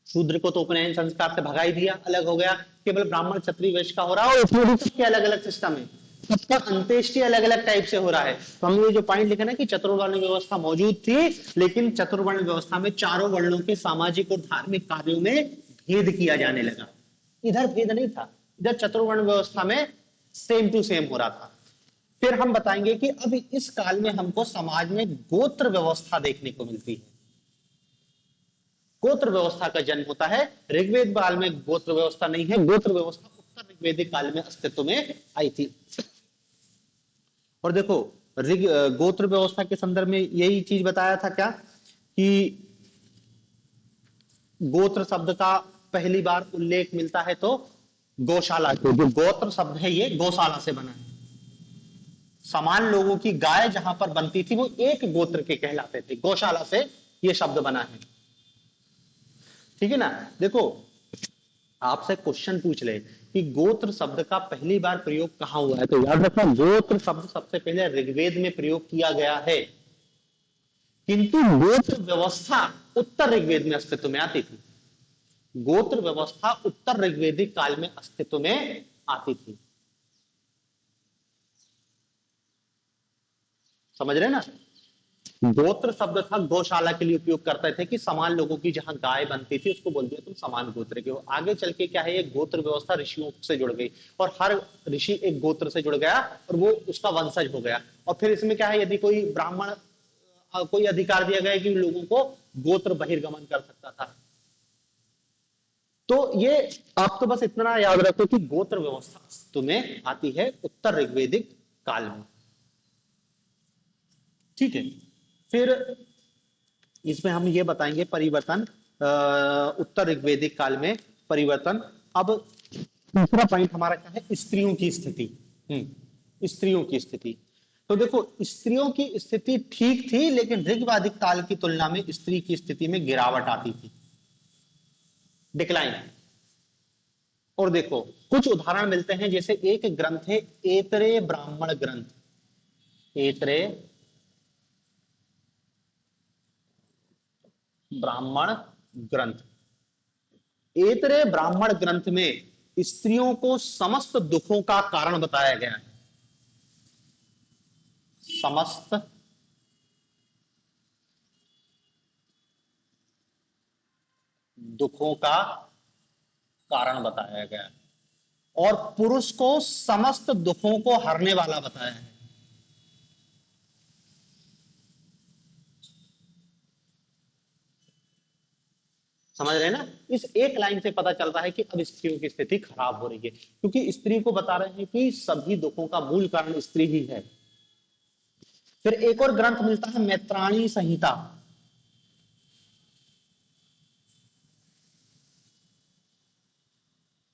शूद्र को तो उपनयन संस्कार से भगा ही दिया, अलग हो गया, केवल ब्राह्मण क्षत्रिय वैश्य का हो रहा है, और उसमें भी सबके अलग अलग सिस्टम है, सबका अंत्येष्टि अलग अलग टाइप से हो रहा है। तो हमने जो पॉइंट लिखा ना कि चतुर्वर्ण व्यवस्था मौजूद थी, लेकिन चतुर्वर्ण व्यवस्था में चारों वर्णों के सामाजिक और धार्मिक कार्यों में भेद किया जाने लगा। इधर भेद नहीं था, इधर चतुर्वर्ण व्यवस्था में सेम टू सेम हो रहा था। फिर हम बताएंगे कि अब इस काल में हमको समाज में गोत्र व्यवस्था देखने को मिलती है। गोत्र व्यवस्था का जन्म होता है। ऋग्वेद काल में गोत्र व्यवस्था नहीं है, गोत्र व्यवस्था उत्तर ऋग्वेदिक काल में अस्तित्व में आई थी। और देखो गोत्र व्यवस्था के संदर्भ में यही चीज बताया था क्या कि गोत्र शब्द का पहली बार उल्लेख मिलता है तो गौशाला के, जो गोत्र शब्द है ये गौशाला से बना है। समान लोगों की गाय जहां पर बनती थी वो एक गोत्र के कहलाते थे, गौशाला से ये शब्द बना है। ठीक है ना। देखो आपसे क्वेश्चन पूछ ले कि गोत्र शब्द का पहली बार प्रयोग कहां हुआ है, तो याद रखना गोत्र शब्द सबसे पहले ऋग्वेद में प्रयोग किया गया है, किंतु गोत्र व्यवस्था उत्तर ऋग्वेद में अस्तित्व में आती थी। गोत्र व्यवस्था उत्तर ऋग्वेदिक काल में अस्तित्व में आती थी। समझ रहे ना। गोत्र शब्द था गौशाला के लिए उपयोग करते थे कि समान लोगों की जहां गाय बनती थी उसको बोल दिया तुम समान गोत्र के हो। आगे चल के क्या है, ये गोत्र व्यवस्था ऋषियों से जुड़ गई और हर ऋषि एक गोत्र से जुड़ गया और वो उसका वंशज हो गया। और फिर इसमें क्या है, यदि कोई ब्राह्मण कोई अधिकार दिया गया कि लोगों को गोत्र बहिर्गमन कर सकता था। तो ये आपको बस इतना याद रखो कि गोत्र व्यवस्था तुम्हें आती है उत्तर ऋग्वेदिक काल में। ठीक है। फिर इसमें हम ये बताएंगे परिवर्तन उत्तर ऋग्वेदिक काल में परिवर्तन। अब दूसरा पॉइंट हमारा क्या है, स्त्रियों की स्थिति। स्त्रियों की स्थिति, तो देखो स्त्रियों की स्थिति ठीक थी, लेकिन ऋग्वेदिक काल की तुलना में स्त्री की स्थिति में गिरावट आती थी, डिक्लाइन। और देखो कुछ उदाहरण मिलते हैं, जैसे एक ग्रंथ है ऐतरेय ब्राह्मण ग्रंथ। ऐतरेय ब्राह्मण ग्रंथ। ऐतरेय ब्राह्मण ग्रंथ में स्त्रियों को समस्त दुखों का कारण बताया गया है। समस्त दुखों का कारण बताया गया है और पुरुष को समस्त दुखों को हरने वाला बताया है। समझ रहे ना। इस एक लाइन से पता चलता है कि अब स्त्रियों की स्थिति खराब हो रही है, क्योंकि स्त्री को बता रहे हैं कि सभी दुखों का मूल कारण स्त्री ही है। फिर एक और ग्रंथ मिलता है मैत्राणी संहिता।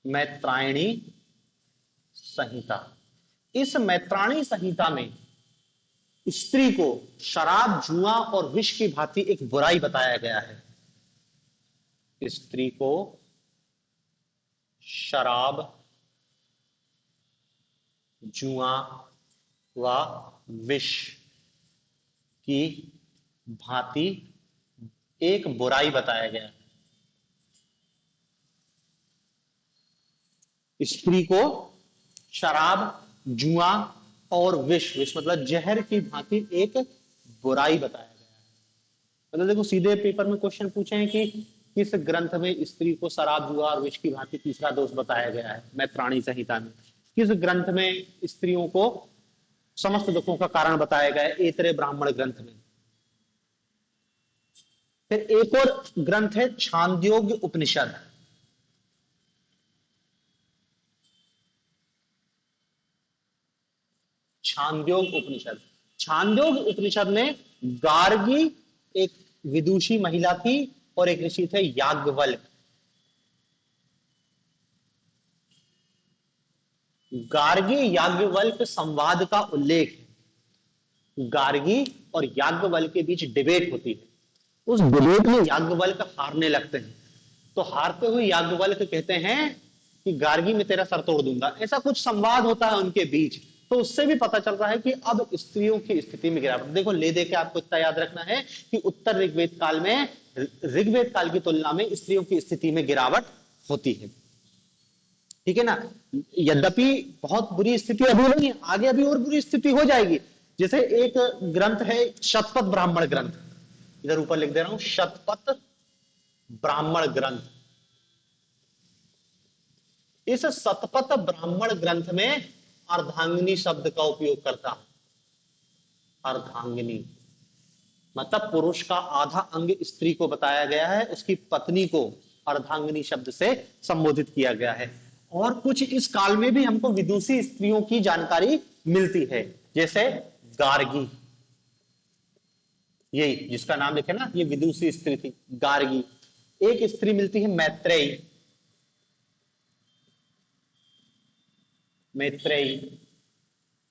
मैत्रायणी संहिता। इस मैत्राणी संहिता में स्त्री को शराब, जुआ और विष की भांति एक बुराई बताया गया है। स्त्री को शराब, जुआ व विष की भांति एक बुराई बताया गया है। स्त्री को शराब, जुआ और विष, विष मतलब जहर की भांति एक बुराई बताया गया है। मतलब देखो सीधे पेपर में क्वेश्चन पूछे हैं कि किस ग्रंथ में स्त्री को शराब, जुआ और विष की भांति तीसरा दोष बताया गया है। मैत्राणी संहिता में किस ग्रंथ में स्त्रियों को समस्त दुखों का कारण बताया गया है? ऐतरेय ब्राह्मण ग्रंथ में। फिर एक और ग्रंथ है छांदोग्य उपनिषद। छांदोग्य उपनिषद। छांदोग्य उपनिषद में गार्गी एक विदुषी महिला थी और एक ऋषि थे याज्ञवल्क्य। गार्गी याज्ञवल्क्य संवाद का उल्लेख है। गार्गी और याज्ञवल्क्य के बीच डिबेट होती है। उस डिबेट में याज्ञवल्क्य हारने लगते हैं, तो हारते हुए याज्ञवल्क्य कहते हैं कि गार्गी मैं तेरा सर तोड़ दूंगा। ऐसा कुछ संवाद होता है उनके बीच। तो उससे भी पता चल रहा है कि अब स्त्रियों की स्थिति में गिरावट। देखो ले दे के आपको इतना याद रखना है कि उत्तर ऋग्वेद काल में ऋग्वेद काल की तुलना में स्त्रियों की स्थिति में गिरावट होती है। ठीक है ना। यद्यपि बहुत बुरी स्थिति अभी नहीं है, आगे अभी और बुरी स्थिति हो जाएगी। जैसे एक ग्रंथ है शतपथ ब्राह्मण ग्रंथ, इधर ऊपर लिख दे रहा हूं, शतपथ ब्राह्मण ग्रंथ। इस शतपथ ब्राह्मण ग्रंथ में अर्धांगिनी शब्द का उपयोग करता। अर्धांगिनी मतलब पुरुष का आधा अंग स्त्री को बताया गया है, उसकी पत्नी को अर्धांगिनी शब्द से संबोधित किया गया है। और कुछ इस काल में भी हमको विदुषी स्त्रियों की जानकारी मिलती है, जैसे गार्गी, यही जिसका नाम लिखे ना, ये विदुषी स्त्री थी गार्गी। एक स्त्री मिलती है मैत्रेयी, मैत्रेयी,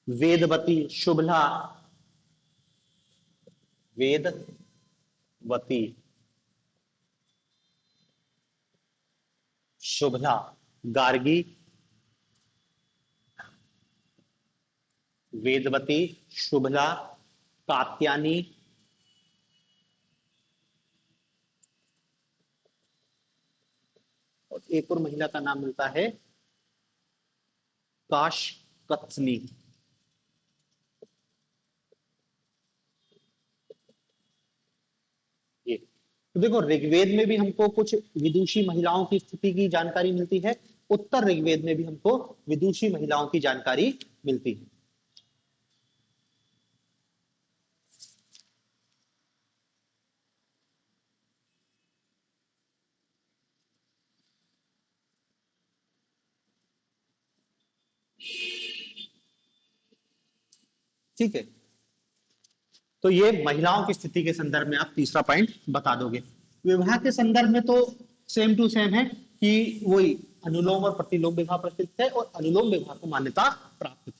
वेदवती, शुभला, वेदवती, शुभला, गार्गी, वेदवती, शुभला, कात्यायनी, और एक और महिला का नाम मिलता है काशकत्नी। ये तो देखो ऋग्वेद में भी हमको कुछ विदुषी महिलाओं की स्थिति की जानकारी मिलती है, उत्तर ऋग्वेद में भी हमको विदुषी महिलाओं की जानकारी मिलती है। ठीक है, तो ये महिलाओं की स्थिति के संदर्भ में आप तीसरा पॉइंट बता दोगे। विवाह के संदर्भ में तो सेम टू सेम है कि वही अनुलोम और प्रतिलोम विवाह प्रचलित है और अनुलोम विवाह को मान्यता प्राप्त थी।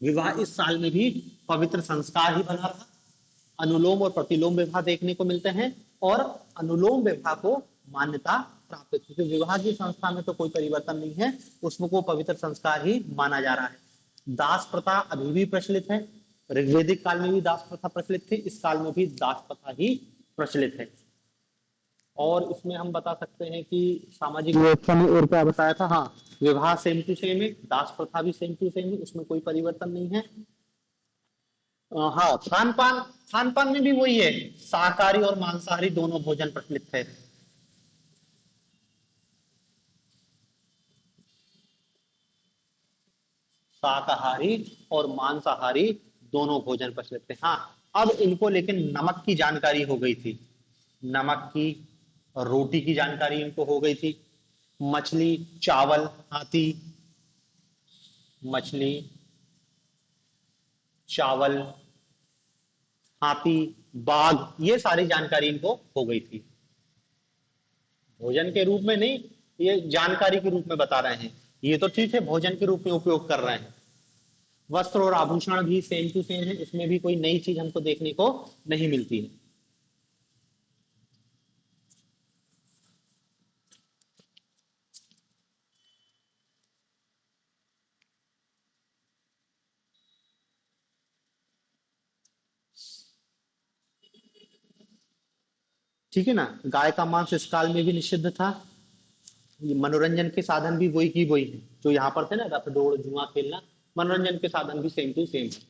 विवाह इस साल में भी पवित्र संस्कार ही बना रहा। अनुलोम और प्रतिलोम विवाह देखने को मिलते हैं और अनुलोम विवाह को मान्यता प्राप्त है, क्योंकि विवाह की संस्था में तो कोई परिवर्तन नहीं है, उसमें को पवित्र संस्कार ही माना जा रहा है। दास प्रथा अभी भी प्रचलित है, ऋग्वेदिक काल में भी दास प्रथा प्रचलित थी, इस काल में भी दास प्रथा ही प्रचलित है। और इसमें हम बता सकते हैं कि सामाजिक व्यवस्था में और क्या बताया था, हाँ विवाह सेम टू सेम है, दास प्रथा भी सेम टू सेम है, उसमें कोई परिवर्तन नहीं है। हाँ खान पान, खान पान में भी वही है, शाकाहारी और मांसाहारी दोनों भोजन प्रचलित है। शाकाहारी और मांसाहारी दोनों भोजन प्रचलित थे। हाँ अब इनको लेकिन नमक की जानकारी हो गई थी, नमक की, रोटी की जानकारी इनको हो गई थी। मछली, चावल, हाथी, मछली, चावल, हाथी, बाघ, ये सारी जानकारी इनको हो गई थी। भोजन के रूप में नहीं, ये जानकारी के रूप में बता रहे हैं। ये तो ठीक है भोजन के रूप में उपयोग कर रहे हैं। वस्त्र और आभूषण भी सेम टू सेम है, इसमें भी कोई नई चीज हमको देखने को नहीं मिलती है। ठीक है ना। गाय का मांस इस काल में भी निषिद्ध था। ये मनोरंजन के साधन भी वही की वही है जो यहाँ पर थे ना, रथ दौड़ जुआ खेलना, मनोरंजन के साधन भी सेम टू सेम है।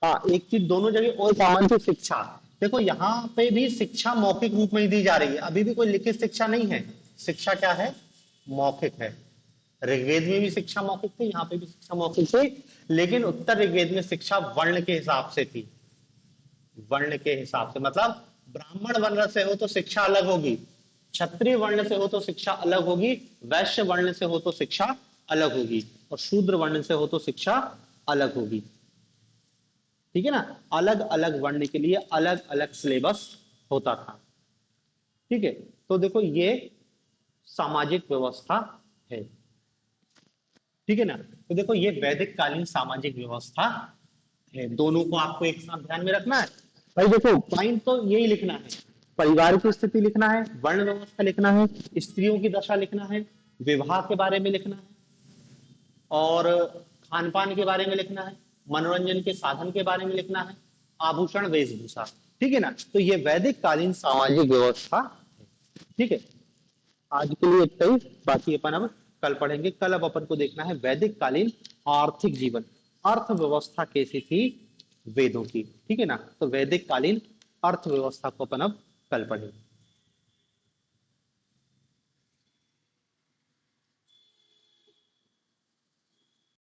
हाँ एक चीज दोनों जगह और कॉमन थी, शिक्षा। देखो यहाँ पे भी शिक्षा मौखिक रूप में ही दी जा रही है, अभी भी कोई लिखित शिक्षा नहीं है। शिक्षा क्या है, मौखिक है। ऋग्वेद में भी शिक्षा मौखिक थी, यहाँ पे भी शिक्षा मौखिक थी, लेकिन उत्तर ऋग्वेद में शिक्षा वर्ण के हिसाब से थी। वर्ण के हिसाब से मतलब ब्राह्मण वर्ण से हो तो शिक्षा अलग होगी, क्षत्रिय वर्ण से हो तो शिक्षा अलग होगी, वैश्य वर्ण से हो तो शिक्षा अलग होगी, और शूद्र वर्ण से हो तो शिक्षा अलग होगी। ठीक है ना। अलग अलग वर्ण के लिए अलग अलग सिलेबस होता था। ठीक है, तो देखो ये सामाजिक व्यवस्था है। ठीक है ना। तो देखो ये वैदिक कालीन सामाजिक व्यवस्था है, दोनों को आपको एक साथ ध्यान में रखना है भाई। देखो पॉइंट तो यही लिखना है, परिवार की स्थिति लिखना है, वर्ण व्यवस्था लिखना है, स्त्रियों की दशा लिखना है, विवाह के बारे में लिखना है, और खान पान के बारे में लिखना है, मनोरंजन के साधन के बारे में लिखना है, आभूषण वेशभूषा। ठीक है ना, तो ये वैदिक कालीन सामाजिक व्यवस्था है। ठीक है, आज के लिए इतना ही, बाकी अपन अब कल पढ़ेंगे। कल अब अपन को देखना है वैदिक कालीन आर्थिक जीवन, अर्थव्यवस्था कैसी थी वेदों की। ठीक है ना, तो वैदिक कालीन अर्थव्यवस्था को अपन अब कल पढ़ेंगे।